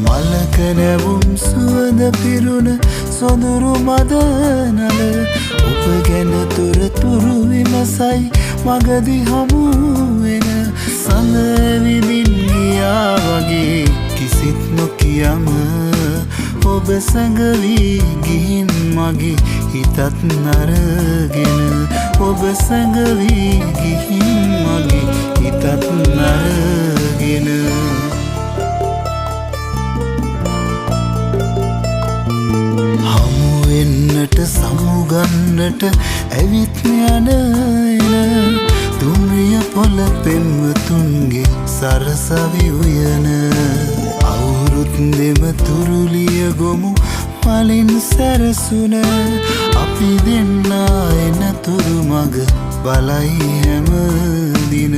මලක නැවුම් සුවඳ පිරුණ සොඳුරු මදනල ඔබ ගැන තොරතුරු විමසයි මගදි හමුවෙන සඳ විදින් ගියා වගේ කිසිත් නොකියම ඔබ සැඟවී ගිහින් මගේ හිතත් නරගෙන ඔබ සැඟවී ගිහින් මගේ හිතත් නරගෙන හමුවෙන්නට සමුගන්නට ඇවිත් යන එන දුම්රිය පොළ පෙම්වතුන්ගේ සරසවි උයන අවුරුත් දෙම තුරුලිය ගොමු මලින් සැරසුන අපි දෙන්නා එන තුරු මග බලයි හැම දින